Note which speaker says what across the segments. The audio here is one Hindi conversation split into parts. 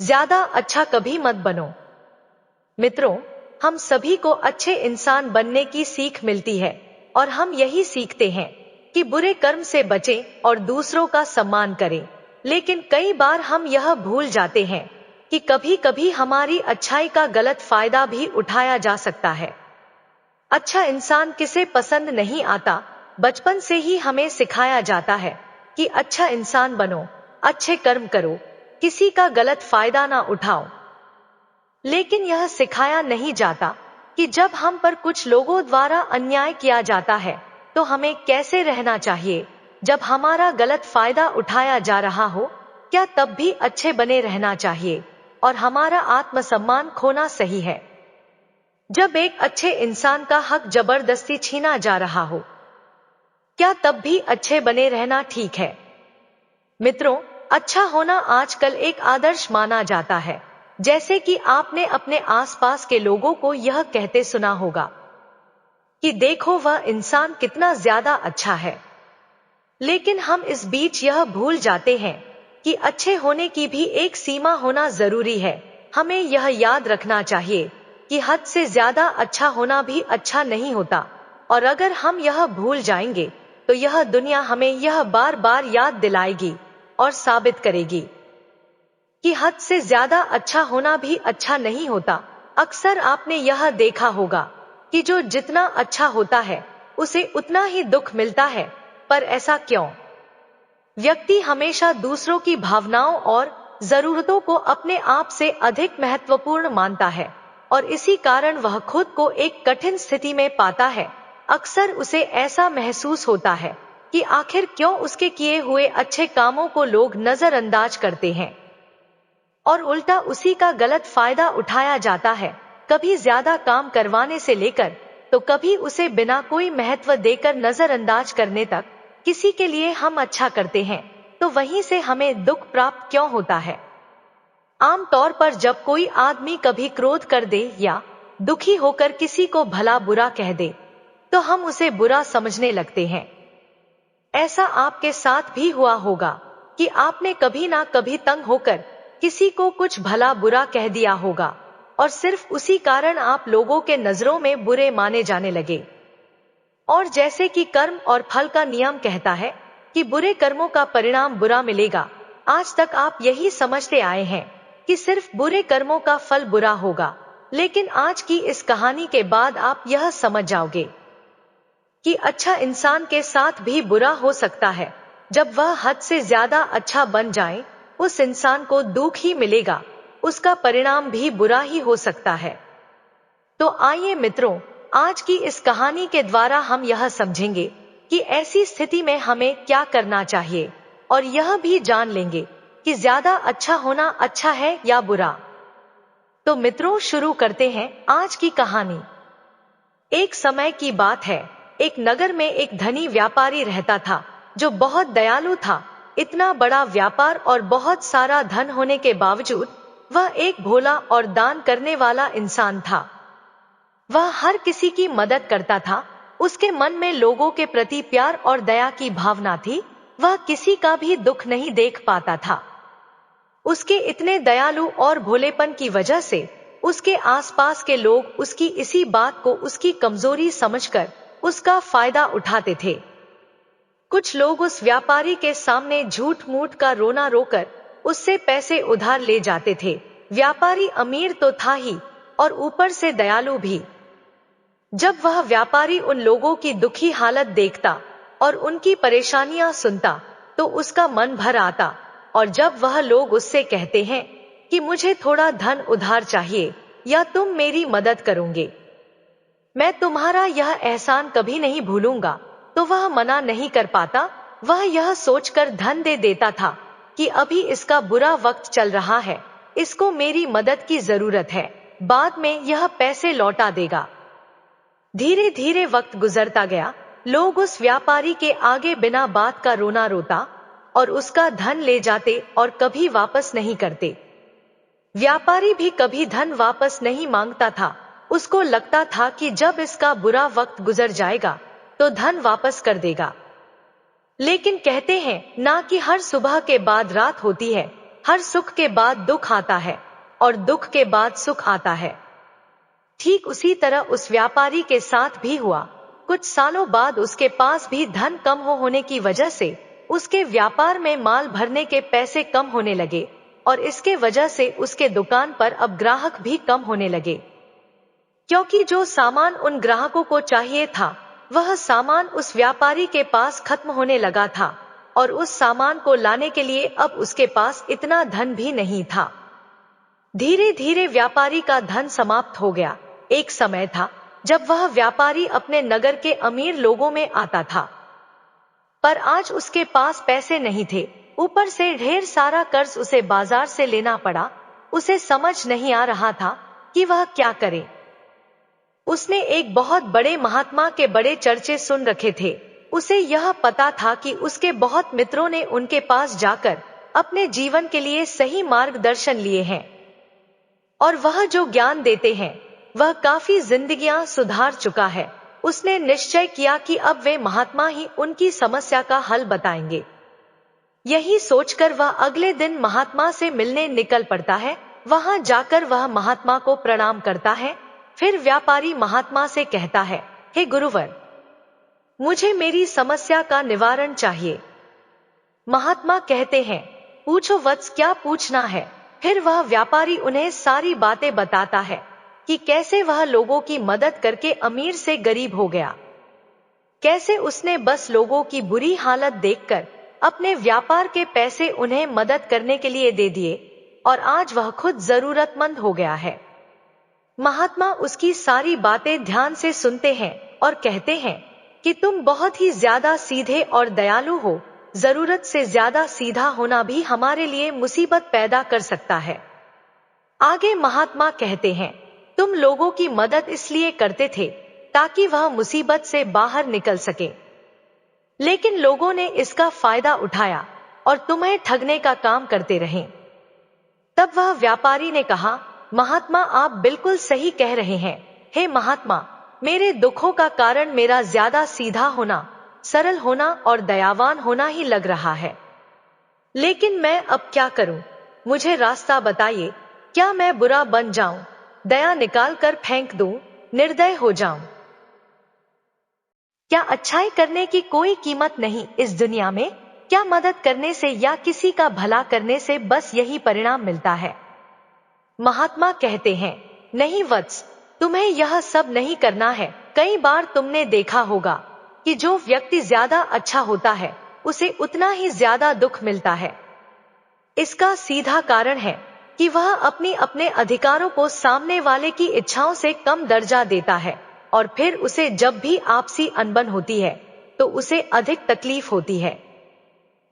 Speaker 1: ज्यादा अच्छा कभी मत बनो। मित्रों, हम सभी को अच्छे इंसान बनने की सीख मिलती है और हम यही सीखते हैं कि बुरे कर्म से बचें और दूसरों का सम्मान करें। लेकिन कई बार हम यह भूल जाते हैं कि कभी कभी हमारी अच्छाई का गलत फायदा भी उठाया जा सकता है। अच्छा इंसान किसे पसंद नहीं आता। बचपन से ही हमें सिखाया जाता है कि अच्छा इंसान बनो, अच्छे कर्म करो, किसी का गलत फायदा ना उठाओ। लेकिन यह सिखाया नहीं जाता कि जब हम पर कुछ लोगों द्वारा अन्याय किया जाता है तो हमें कैसे रहना चाहिए। जब हमारा गलत फायदा उठाया जा रहा हो, क्या तब भी अच्छे बने रहना चाहिए और हमारा आत्मसम्मान खोना सही है? जब एक अच्छे इंसान का हक जबरदस्ती छीना जा रहा हो, क्या तब भी अच्छे बने रहना ठीक है? मित्रों, अच्छा होना आजकल एक आदर्श माना जाता है। जैसे कि आपने अपने आसपास के लोगों को यह कहते सुना होगा कि देखो वह इंसान कितना ज्यादा अच्छा है। लेकिन हम इस बीच यह भूल जाते हैं कि अच्छे होने की भी एक सीमा होना जरूरी है। हमें यह याद रखना चाहिए कि हद से ज्यादा अच्छा होना भी अच्छा नहीं होता। और अगर हम यह भूल जाएंगे तो यह दुनिया हमें यह बार बार याद दिलाएगी और साबित करेगी कि हद से ज्यादा अच्छा होना भी अच्छा नहीं होता। अक्सर आपने यह देखा होगा कि जो जितना अच्छा होता है उसे उतना ही दुख मिलता है। पर ऐसा क्यों? व्यक्ति हमेशा दूसरों की भावनाओं और जरूरतों को अपने आप से अधिक महत्वपूर्ण मानता है और इसी कारण वह खुद को एक कठिन स्थिति में पाता है। अक्सर उसे ऐसा महसूस होता है कि आखिर क्यों उसके किए हुए अच्छे कामों को लोग नजरअंदाज करते हैं और उल्टा उसी का गलत फायदा उठाया जाता है। कभी ज्यादा काम करवाने से लेकर तो कभी उसे बिना कोई महत्व देकर नजरअंदाज करने तक। किसी के लिए हम अच्छा करते हैं तो वहीं से हमें दुख प्राप्त क्यों होता है? आमतौर पर जब कोई आदमी कभी क्रोध कर दे या दुखी होकर किसी को भला बुरा कह दे तो हम उसे बुरा समझने लगते हैं। ऐसा आपके साथ भी हुआ होगा कि आपने कभी ना कभी तंग होकर किसी को कुछ भला बुरा कह दिया होगा और सिर्फ उसी कारण आप लोगों के नजरों में बुरे माने जाने लगे। और जैसे कि कर्म और फल का नियम कहता है कि बुरे कर्मों का परिणाम बुरा मिलेगा, आज तक आप यही समझते आए हैं कि सिर्फ बुरे कर्मों का फल बुरा होगा। लेकिन आज की इस कहानी के बाद आप यह समझ जाओगे कि अच्छा इंसान के साथ भी बुरा हो सकता है। जब वह हद से ज्यादा अच्छा बन जाए, उस इंसान को दुख ही मिलेगा, उसका परिणाम भी बुरा ही हो सकता है। तो आइए मित्रों, आज की इस कहानी के द्वारा हम यह समझेंगे कि ऐसी स्थिति में हमें क्या करना चाहिए और यह भी जान लेंगे कि ज्यादा अच्छा होना अच्छा है या बुरा। तो मित्रों, शुरू करते हैं आज की कहानी। एक समय की बात है, एक नगर में एक धनी व्यापारी रहता था जो बहुत दयालु था। इतना बड़ा व्यापार और बहुत सारा धन होने के बावजूद वह एक भोला और दान करने वाला इंसान था। वह हर किसी की मदद करता था। उसके मन में लोगों के प्रति प्यार और दया की भावना थी। वह किसी का भी दुख नहीं देख पाता था। उसके इतने दयालु और भोलेपन की वजह से उसके आसपास के लोग उसकी इसी बात को उसकी कमजोरी समझकर उसका फायदा उठाते थे। कुछ लोग उस व्यापारी के सामने झूठ मूठ का रोना रोकर उससे पैसे उधार ले जाते थे। व्यापारी अमीर तो था ही और ऊपर से दयालु भी। जब वह व्यापारी उन लोगों की दुखी हालत देखता और उनकी परेशानियां सुनता तो उसका मन भर आता। और जब वह लोग उससे कहते हैं कि मुझे थोड़ा धन उधार चाहिए या तुम मेरी मदद करोगे, मैं तुम्हारा यह एहसान कभी नहीं भूलूंगा, तो वह मना नहीं कर पाता। वह यह सोचकर धन दे देता था कि अभी इसका बुरा वक्त चल रहा है, इसको मेरी मदद की जरूरत है, बाद में यह पैसे लौटा देगा। धीरे धीरे वक्त गुजरता गया। लोग उस व्यापारी के आगे बिना बात का रोना रोता और उसका धन ले जाते और कभी वापस नहीं करते। व्यापारी भी कभी धन वापस नहीं मांगता था। उसको लगता था कि जब इसका बुरा वक्त गुजर जाएगा तो धन वापस कर देगा। लेकिन कहते हैं ना कि हर सुबह के बाद रात होती है। हर सुख के बाद दुख आता है और दुख के बाद सुख आता है। ठीक उसी तरह उस व्यापारी के साथ भी हुआ। कुछ सालों बाद उसके पास भी धन कम होने की वजह से उसके व्यापार में माल भरने के पैसे कम होने लगे और इसके वजह से उसके दुकान पर अब ग्राहक भी कम होने लगे, क्योंकि जो सामान उन ग्राहकों को चाहिए था वह सामान उस व्यापारी के पास खत्म होने लगा था और उस सामान को लाने के लिए अब उसके पास इतना धन भी नहीं था। धीरे धीरे व्यापारी का धन समाप्त हो गया। एक समय था जब वह व्यापारी अपने नगर के अमीर लोगों में आता था, पर आज उसके पास पैसे नहीं थे, ऊपर से ढेर सारा कर्ज उसे बाजार से लेना पड़ा। उसे समझ नहीं आ रहा था कि वह क्या करे। उसने एक बहुत बड़े महात्मा के बड़े चर्चे सुन रखे थे। उसे यह पता था कि उसके बहुत मित्रों ने उनके पास जाकर अपने जीवन के लिए सही मार्गदर्शन लिए हैं और वह जो ज्ञान देते हैं वह काफी जिंदगियां सुधार चुका है। उसने निश्चय किया कि अब वे महात्मा ही उनकी समस्या का हल बताएंगे। यही सोचकर वह अगले दिन महात्मा से मिलने निकल पड़ता है। वहां जाकर वह महात्मा को प्रणाम करता है। फिर व्यापारी महात्मा से कहता है, हे गुरुवर, मुझे मेरी समस्या का निवारण चाहिए। महात्मा कहते हैं, पूछो वत्स, क्या पूछना है। फिर वह व्यापारी उन्हें सारी बातें बताता है कि कैसे वह लोगों की मदद करके अमीर से गरीब हो गया, कैसे उसने बस लोगों की बुरी हालत देखकर अपने व्यापार के पैसे उन्हें मदद करने के लिए दे दिए और आज वह खुद जरूरतमंद हो गया है। महात्मा उसकी सारी बातें ध्यान से सुनते हैं और कहते हैं कि तुम बहुत ही ज्यादा सीधे और दयालु हो। जरूरत से ज्यादा सीधा होना भी हमारे लिए मुसीबत पैदा कर सकता है। आगे महात्मा कहते हैं, तुम लोगों की मदद इसलिए करते थे ताकि वह मुसीबत से बाहर निकल सके, लेकिन लोगों ने इसका फायदा उठाया और तुम्हें ठगने का काम करते रहे। तब वह व्यापारी ने कहा, महात्मा, आप बिल्कुल सही कह रहे हैं। हे महात्मा, मेरे दुखों का कारण मेरा ज्यादा सीधा होना, सरल होना और दयावान होना ही लग रहा है, लेकिन मैं अब क्या करूं? मुझे रास्ता बताइए। क्या मैं बुरा बन जाऊं, दया निकाल कर फेंक दूं, निर्दय हो जाऊं? क्या अच्छाई करने की कोई कीमत नहीं इस दुनिया में? क्या मदद करने से या किसी का भला करने से बस यही परिणाम मिलता है? महात्मा कहते हैं, नहीं वत्स, तुम्हें यह सब नहीं करना है। कई बार तुमने देखा होगा कि जो व्यक्ति ज्यादा अच्छा होता है उसे उतना ही ज्यादा दुख मिलता है। इसका सीधा कारण है कि वह अपने अधिकारों को सामने वाले की इच्छाओं से कम दर्जा देता है और फिर उसे जब भी आपसी अनबन होती है तो उसे अधिक तकलीफ होती है।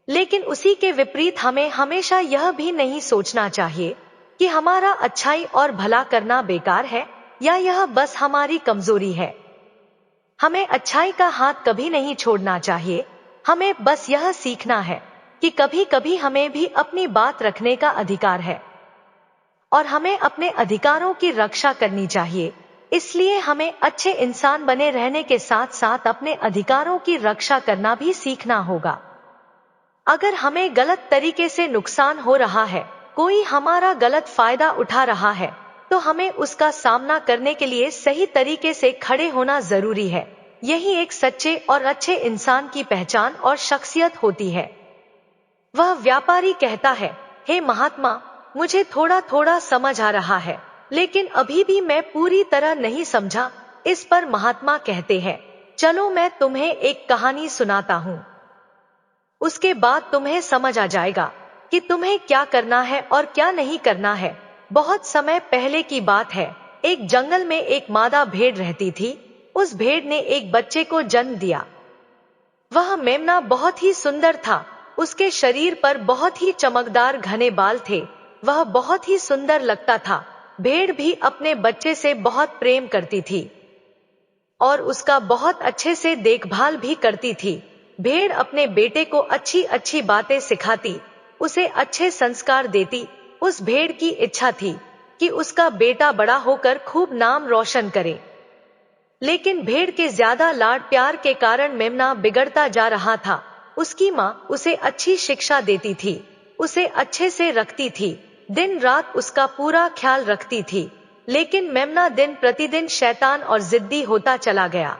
Speaker 1: लेकिन उसी के विपरीत हमें हमेशा यह भी नहीं सोचना चाहिए कि हमारा अच्छाई और भला करना बेकार है या यह बस हमारी कमजोरी है। हमें अच्छाई का हाथ कभी नहीं छोड़ना चाहिए। हमें बस यह सीखना है कि कभी कभी हमें भी अपनी बात रखने का अधिकार है और हमें अपने अधिकारों की रक्षा करनी चाहिए। इसलिए हमें अच्छे इंसान बने रहने के साथ साथ अपने अधिकारों की रक्षा करना भी सीखना होगा। अगर हमें गलत तरीके से नुकसान हो रहा है, कोई हमारा गलत फायदा उठा रहा है, तो हमें उसका सामना करने के लिए सही तरीके से खड़े होना जरूरी है। यही एक सच्चे और अच्छे इंसान की पहचान और शख्सियत होती है। वह व्यापारी कहता है, हे महात्मा, मुझे थोड़ा थोड़ा समझ आ रहा है, लेकिन अभी भी मैं पूरी तरह नहीं समझा। इस पर महात्मा कहते हैं, चलो मैं तुम्हें एक कहानी सुनाता हूँ, उसके बाद तुम्हें समझ आ जाएगा कि तुम्हें क्या करना है और क्या नहीं करना है। बहुत समय पहले की बात है। एक जंगल में एक मादा भेड़ रहती थी। उस भेड़ ने एक बच्चे को जन्म दिया। वह मेमना बहुत ही सुंदर था। उसके शरीर पर बहुत ही चमकदार घने बाल थे। वह बहुत ही सुंदर लगता था। भेड़ भी अपने बच्चे से बहुत प्रेम करती थी और उसका बहुत अच्छे से देखभाल भी करती थी। भेड़ अपने बेटे को अच्छी अच्छी बातें सिखाती, उसे अच्छे संस्कार देती। उस भेड़ की इच्छा थी कि उसका बेटा बड़ा होकर खूब नाम रोशन करे। लेकिन भेड़ के ज्यादा लाड प्यार के कारण मेमना बिगड़ता जा रहा था। उसकी माँ उसे अच्छी शिक्षा देती थी, उसे अच्छे से रखती थी, दिन रात उसका पूरा ख्याल रखती थी। लेकिन मेमना दिन प्रतिदिन शैतान और जिद्दी होता चला गया।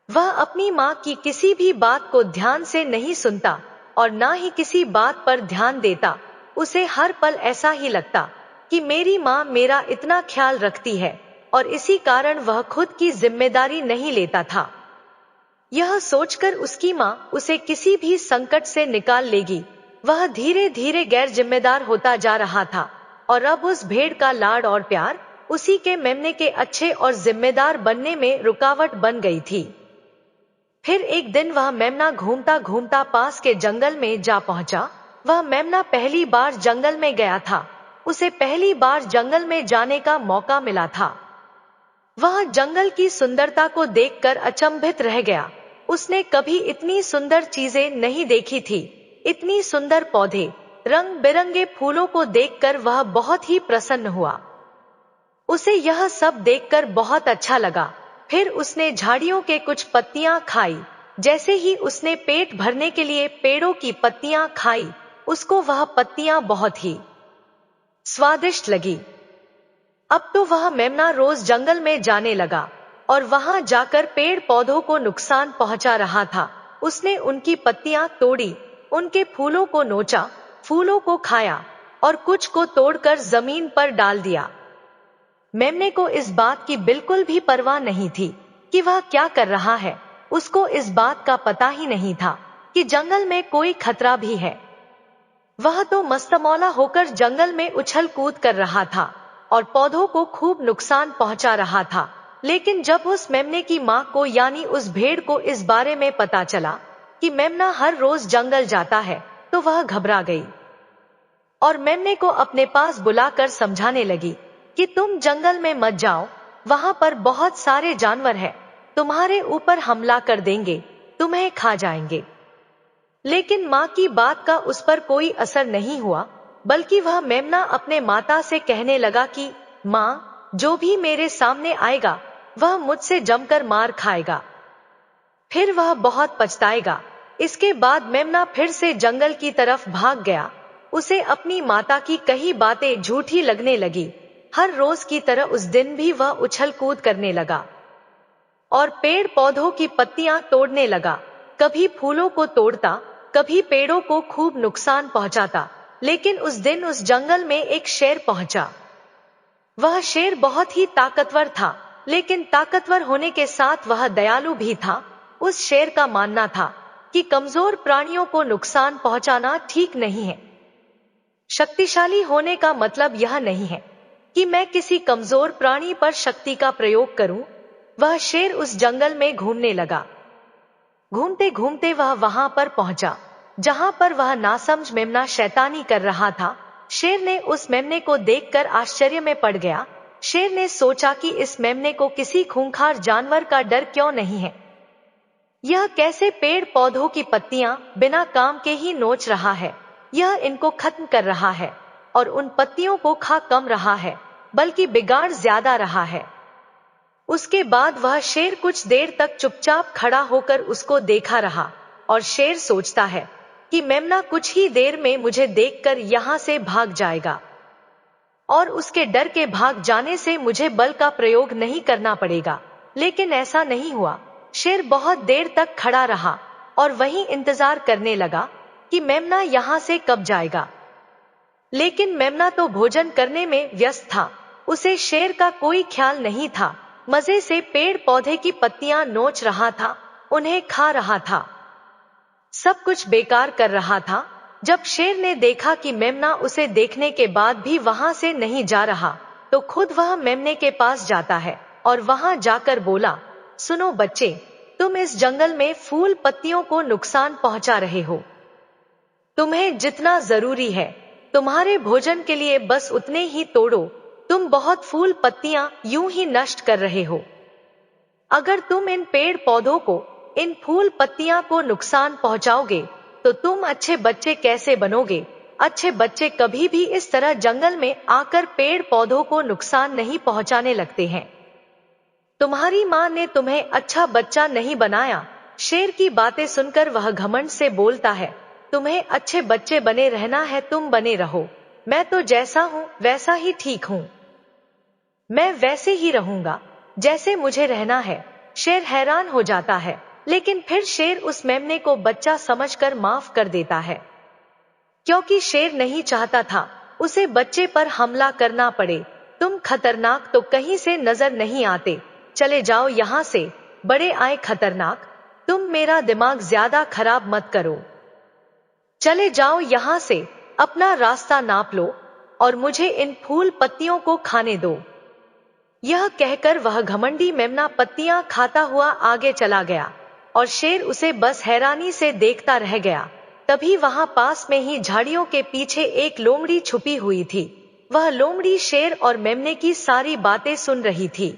Speaker 1: वह अपनी माँ की किसी भी बात को ध्यान से नहीं सुनता और ना ही किसी बात पर ध्यान देता। उसे हर पल ऐसा ही लगता कि मेरी माँ मेरा इतना ख्याल रखती है और इसी कारण वह खुद की जिम्मेदारी नहीं लेता था। यह सोचकर उसकी माँ उसे किसी भी संकट से निकाल लेगी। वह धीरे धीरे गैर जिम्मेदार होता जा रहा था और अब उस भेड़ का लाड और प्यार उसी के मेमने के अच्छे और जिम्मेदार बनने में रुकावट बन गई थी। फिर एक दिन वह मेमना घूमता घूमता पास के जंगल में जा पहुंचा। वह मेमना पहली बार जंगल में गया था। उसे पहली बार जंगल में जाने का मौका मिला था। वह जंगल की सुंदरता को देखकर अचंभित रह गया। उसने कभी इतनी सुंदर चीजें नहीं देखी थी। इतनी सुंदर पौधे, रंग बिरंगे फूलों को देखकर वह बहुत ही प्रसन्न हुआ। उसे यह सब देखकर बहुत अच्छा लगा। फिर उसने झाड़ियों के कुछ पत्तियां खाई। जैसे ही उसने पेट भरने के लिए पेड़ों की पत्तियां खाई, उसको वह पत्तियां बहुत ही स्वादिष्ट लगी। अब तो वह मेमना रोज जंगल में जाने लगा और वहां जाकर पेड़ पौधों को नुकसान पहुंचा रहा था। उसने उनकी पत्तियां तोड़ी, उनके फूलों को नोचा, फूलों को खाया और कुछ को तोड़कर जमीन पर डाल दिया। मेमने को इस बात की बिल्कुल भी परवाह नहीं थी कि वह क्या कर रहा है। उसको इस बात का पता ही नहीं था कि जंगल में कोई खतरा भी है। वह तो मस्तमौला होकर जंगल में उछल कूद कर रहा था और पौधों को खूब नुकसान पहुंचा रहा था। लेकिन जब उस मेमने की माँ को यानी उस भेड़ को इस बारे में पता चला कि मेमना हर रोज जंगल जाता है, तो वह घबरा गई और मेमने को अपने पास बुलाकर समझाने लगी कि तुम जंगल में मत जाओ, वहां पर बहुत सारे जानवर हैं, तुम्हारे ऊपर हमला कर देंगे, तुम्हें खा जाएंगे। लेकिन माँ की बात का उस पर कोई असर नहीं हुआ, बल्कि वह मेमना अपने माता से कहने लगा कि माँ, जो भी मेरे सामने आएगा वह मुझसे जमकर मार खाएगा, फिर वह बहुत पछताएगा। इसके बाद मेमना फिर से जंगल की तरफ भाग गया। उसे अपनी माता की कही बातें झूठी लगने लगी। हर रोज की तरह उस दिन भी वह उछल कूद करने लगा और पेड़ पौधों की पत्तियां तोड़ने लगा। कभी फूलों को तोड़ता, कभी पेड़ों को खूब नुकसान पहुंचाता। लेकिन उस दिन उस जंगल में एक शेर पहुंचा। वह शेर बहुत ही ताकतवर था, लेकिन ताकतवर होने के साथ वह दयालु भी था। उस शेर का मानना था कि कमजोर प्राणियों को नुकसान पहुंचाना ठीक नहीं है। शक्तिशाली होने का मतलब यह नहीं है कि मैं किसी कमजोर प्राणी पर शक्ति का प्रयोग करूं। वह शेर उस जंगल में घूमने लगा। घूमते घूमते वह वहां पर पहुंचा जहां पर वह नासमझ मेमना शैतानी कर रहा था। शेर ने उस मेमने को देखकर आश्चर्य में पड़ गया। शेर ने सोचा कि इस मेमने को किसी खूंखार जानवर का डर क्यों नहीं है। यह कैसे पेड़ पौधों की पत्तियां बिना काम के ही नोच रहा है। यह इनको खत्म कर रहा है और उन पत्तियों को खा कम रहा है, बल्कि बिगाड़ ज्यादा रहा है। उसके बाद वह शेर कुछ देर तक चुपचाप खड़ा होकर उसको देखा रहा और शेर सोचता है कि मेमना कुछ ही देर में मुझे देखकर यहां से भाग जाएगा और उसके डर के भाग जाने से मुझे बल का प्रयोग नहीं करना पड़ेगा। लेकिन ऐसा नहीं हुआ। शेर बहुत देर तक खड़ा रहा और वहीं इंतजार करने लगा कि मेमना यहां से कब जाएगा। लेकिन मेमना तो भोजन करने में व्यस्त था। उसे शेर का कोई ख्याल नहीं था। मजे से पेड़ पौधे की पत्तियां नोच रहा था, उन्हें खा रहा था, सब कुछ बेकार कर रहा था। जब शेर ने देखा कि मेमना उसे देखने के बाद भी वहां से नहीं जा रहा, तो खुद वह मेमने के पास जाता है और वहां जाकर बोला, सुनो बच्चे, तुम इस जंगल में फूल पत्तियों को नुकसान पहुंचा रहे हो। तुम्हें जितना जरूरी है तुम्हारे भोजन के लिए बस उतने ही तोड़ो। तुम बहुत फूल पत्तियां यूं ही नष्ट कर रहे हो। अगर तुम इन पेड़ पौधों को, इन फूल पत्तियां को नुकसान पहुंचाओगे तो तुम अच्छे बच्चे कैसे बनोगे। अच्छे बच्चे कभी भी इस तरह जंगल में आकर पेड़ पौधों को नुकसान नहीं पहुंचाने लगते हैं। तुम्हारी माँ ने तुम्हें अच्छा बच्चा नहीं बनाया। शेर की बातें सुनकर वह घमंड से बोलता है, तुम्हें अच्छे बच्चे बने रहना है तुम बने रहो, मैं तो जैसा हूँ वैसा ही ठीक हूँ, मैं वैसे ही रहूंगा जैसे मुझे रहना है। शेर हैरान हो जाता है, लेकिन फिर शेर उस मेमने को बच्चा समझकर माफ कर देता है, क्योंकि शेर नहीं चाहता था उसे बच्चे पर हमला करना पड़े। तुम खतरनाक तो कहीं से नजर नहीं आते, चले जाओ यहाँ से, बड़े आए खतरनाक, तुम मेरा दिमाग ज्यादा खराब मत करो, चले जाओ यहाँ से, अपना रास्ता नाप लो और मुझे इन फूल पत्तियों को खाने दो। यह कहकर वह घमंडी मेमना पत्तियां खाता हुआ आगे चला गया और शेर उसे बस हैरानी से देखता रह गया। तभी वहां पास में ही झाड़ियों के पीछे एक लोमड़ी छुपी हुई थी। वह लोमड़ी शेर और मेमने की सारी बातें सुन रही थी।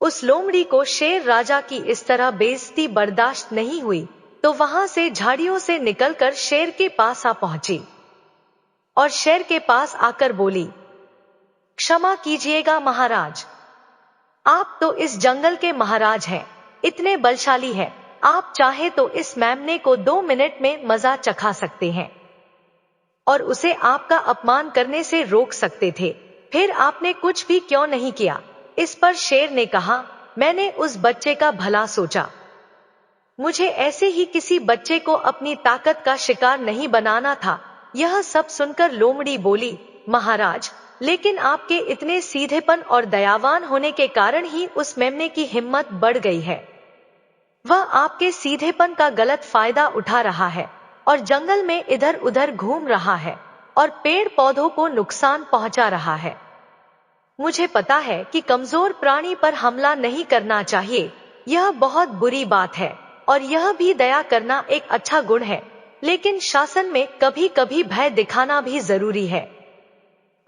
Speaker 1: उस लोमड़ी को शेर राजा की इस तरह बेइज्जती बर्दाश्त नहीं हुई, तो वहां से झाड़ियों से निकलकर शेर के पास आ पहुंची और शेर के पास आकर बोली, क्षमा कीजिएगा महाराज, आप तो इस जंगल के महाराज हैं, इतने बलशाली हैं, आप चाहे तो इस मेमने को 2 मिनट में मजा चखा सकते हैं और उसे आपका अपमान करने से रोक सकते थे, फिर आपने कुछ भी क्यों नहीं किया। इस पर शेर ने कहा, मैंने उस बच्चे का भला सोचा, मुझे ऐसे ही किसी बच्चे को अपनी ताकत का शिकार नहीं बनाना था। यह सब सुनकर लोमड़ी बोली, महाराज, लेकिन आपके इतने सीधेपन और दयावान होने के कारण ही उस मेमने की हिम्मत बढ़ गई है। वह आपके सीधेपन का गलत फायदा उठा रहा है और जंगल में इधर उधर घूम रहा है और पेड़ पौधों को नुकसान पहुंचा रहा है। मुझे पता है कि कमजोर प्राणी पर हमला नहीं करना चाहिए, यह बहुत बुरी बात है और यह भी दया करना एक अच्छा गुण है, लेकिन शासन में कभी कभी भय दिखाना भी जरूरी है।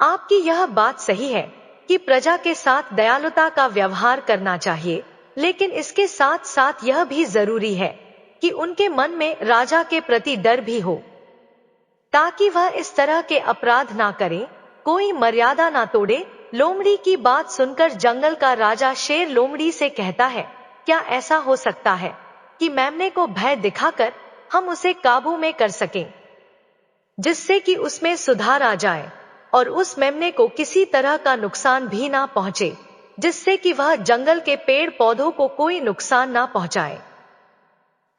Speaker 1: आपकी यह बात सही है कि प्रजा के साथ दयालुता का व्यवहार करना चाहिए, लेकिन इसके साथ साथ यह भी जरूरी है कि उनके मन में राजा के प्रति डर भी हो, ताकि वह इस तरह के अपराध ना करें, कोई मर्यादा ना तोड़े। लोमड़ी की बात सुनकर जंगल का राजा शेर लोमड़ी से कहता है, क्या ऐसा हो सकता है कि मेमने को भय दिखाकर हम उसे काबू में कर सकें, जिससे कि उसमें सुधार आ जाए और उस मेमने को किसी तरह का नुकसान भी ना पहुंचे, जिससे कि वह जंगल के पेड़ पौधों को कोई नुकसान ना पहुंचाए।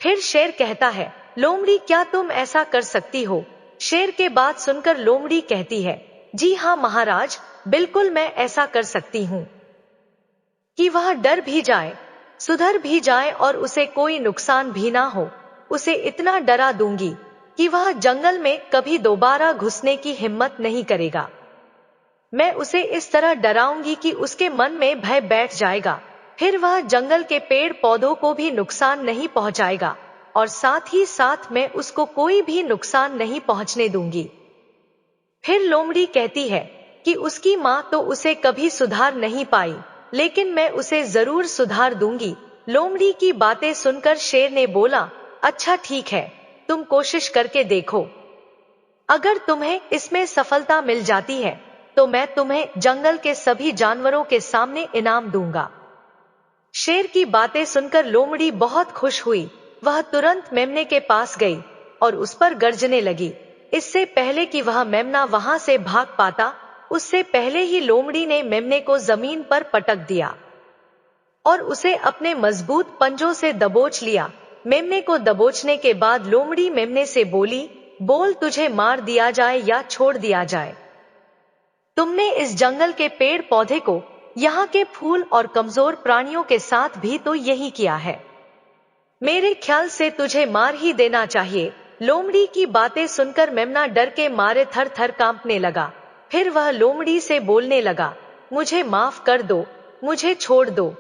Speaker 1: फिर शेर कहता है, लोमड़ी, क्या तुम ऐसा कर सकती हो? शेर के बात सुनकर लोमड़ी कहती है, जी हाँ महाराज, बिल्कुल मैं ऐसा कर सकती हूँ कि वह डर भी जाए, सुधर भी जाए और उसे कोई नुकसान भी ना हो। उसे इतना डरा दूंगी कि वह जंगल में कभी दोबारा घुसने की हिम्मत नहीं करेगा। मैं उसे इस तरह डराऊंगी कि उसके मन में भय बैठ जाएगा, फिर वह जंगल के पेड़ पौधों को भी नुकसान नहीं पहुंचाएगा और साथ ही साथ मैं उसको कोई भी नुकसान नहीं पहुंचने दूंगी। फिर लोमड़ी कहती है कि उसकी माँ तो उसे कभी सुधार नहीं पाई, लेकिन मैं उसे जरूर सुधार दूंगी। लोमड़ी की बातें सुनकर शेर ने बोला, अच्छा ठीक है, तुम कोशिश करके देखो, अगर तुम्हें इसमें सफलता मिल जाती है तो मैं तुम्हें जंगल के सभी जानवरों के सामने इनाम दूंगा। शेर की बातें सुनकर लोमड़ी बहुत खुश हुई। वह तुरंत मेमने के पास गई और उस पर गर्जने लगी। इससे पहले कि वह मेमना वहां से भाग पाता, उससे पहले ही लोमड़ी ने मेमने को जमीन पर पटक दिया और उसे अपने मजबूत पंजों से दबोच लिया। मेमने को दबोचने के बाद लोमड़ी मेमने से बोली, बोल, तुझे मार दिया जाए या छोड़ दिया जाए? तुमने इस जंगल के पेड़ पौधे को, यहाँ के फूल और कमजोर प्राणियों के साथ भी तो यही किया है। मेरे ख्याल से तुझे मार ही देना चाहिए। लोमड़ी की बातें सुनकर मेमना डर के मारे थर थर कांपने लगा। फिर वह लोमड़ी से बोलने लगा, मुझे माफ कर दो, मुझे छोड़ दो,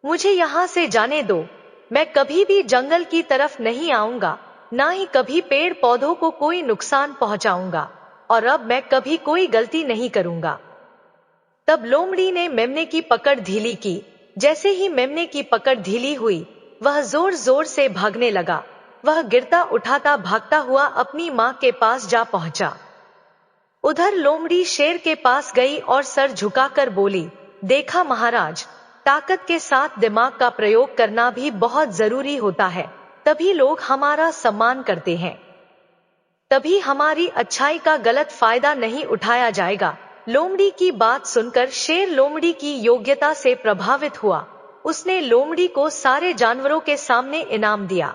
Speaker 1: मुझे यहाँ से जाने दो। मैं कभी भी जंगल की तरफ नहीं आऊंगा, ना ही कभी पेड़ पौधों को कोई नुकसान पहुंचाऊंगा, और अब मैं कभी कोई गलती नहीं करूंगा। तब लोमड़ी ने मेमने की पकड़ ढीली की। जैसे ही मेमने की पकड़ ढीली हुई, वह जोर जोर से भागने लगा। वह गिरता उठाता भागता हुआ अपनी माँ के पास जा पहुंचा। उधर लोमड़ी शेर के पास गई और सर झुकाकर बोली, देखा महाराज, ताकत के साथ दिमाग का प्रयोग करना भी बहुत जरूरी होता है। तभी लोग हमारा सम्मान करते हैं, तभी हमारी अच्छाई का गलत फायदा नहीं उठाया जाएगा। लोमड़ी की बात सुनकर शेर लोमड़ी की योग्यता से प्रभावित हुआ। उसने लोमड़ी को सारे जानवरों के सामने इनाम दिया।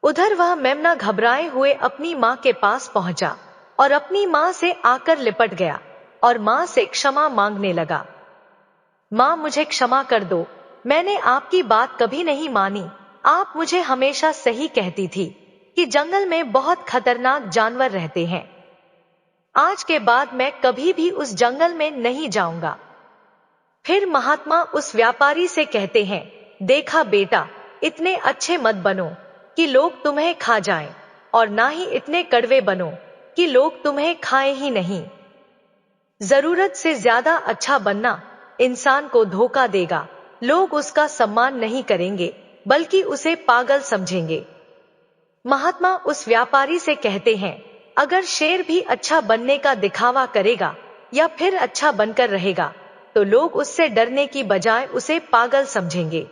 Speaker 1: उधर वह मेमना घबराए हुए अपनी माँ के पास पहुंचा और अपनी माँ से आकर लिपट गया और माँ से क्षमा मांगने लगा। माँ, मुझे क्षमा कर दो, मैंने आपकी बात कभी नहीं मानी। आप मुझे हमेशा सही कहती थी कि जंगल में बहुत खतरनाक जानवर रहते हैं। आज के बाद मैं कभी भी उस जंगल में नहीं जाऊंगा। फिर महात्मा उस व्यापारी से कहते हैं, देखा बेटा, इतने अच्छे मत बनो कि लोग तुम्हें खा जाएं, और ना ही इतने कड़वे बनो कि लोग तुम्हें खाएं ही नहीं। जरूरत से ज्यादा अच्छा बनना इंसान को धोखा देगा। लोग उसका सम्मान नहीं करेंगे, बल्कि उसे पागल समझेंगे। महात्मा उस व्यापारी से कहते हैं, अगर शेर भी अच्छा बनने का दिखावा करेगा या फिर अच्छा बनकर रहेगा, तो लोग उससे डरने की बजाय उसे पागल समझेंगे।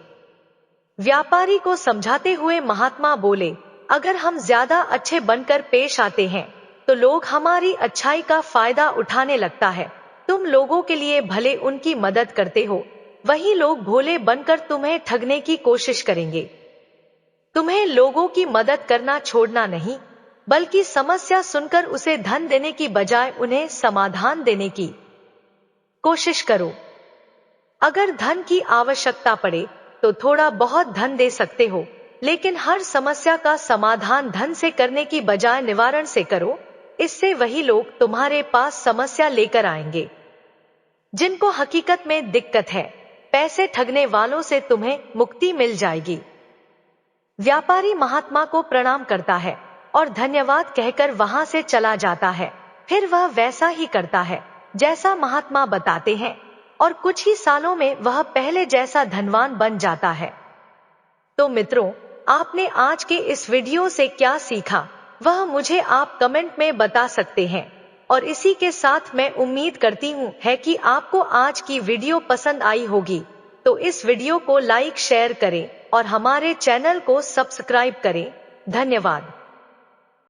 Speaker 1: व्यापारी को समझाते हुए महात्मा बोले, अगर हम ज्यादा अच्छे बनकर पेश आते हैं तो लोग हमारी अच्छाई का फायदा उठाने लगता है। तुम लोगों के लिए भले उनकी मदद करते हो, वही लोग भोले बनकर तुम्हें ठगने की कोशिश करेंगे। तुम्हें लोगों की मदद करना छोड़ना नहीं, बल्कि समस्या सुनकर उसे धन देने की बजाय उन्हें समाधान देने की कोशिश करो। अगर धन की आवश्यकता पड़े तो थोड़ा बहुत धन दे सकते हो, लेकिन हर समस्या का समाधान धन से करने की बजाय निवारण से करो। इससे वही लोग तुम्हारे पास समस्या लेकर आएंगे जिनको हकीकत में दिक्कत है। पैसे ठगने वालों से तुम्हें मुक्ति मिल जाएगी। व्यापारी महात्मा को प्रणाम करता है और धन्यवाद कहकर वहां से चला जाता है। फिर वह वैसा ही करता है जैसा महात्मा बताते हैं, और कुछ ही सालों में वह पहले जैसा धनवान बन जाता है। तो मित्रों, आपने आज के इस वीडियो से क्या सीखा, वह मुझे आप कमेंट में बता सकते हैं। और इसी के साथ मैं उम्मीद करती हूँ है कि आपको आज की वीडियो पसंद आई होगी। तो इस वीडियो को लाइक शेयर करें और हमारे चैनल को सब्सक्राइब करें। धन्यवाद।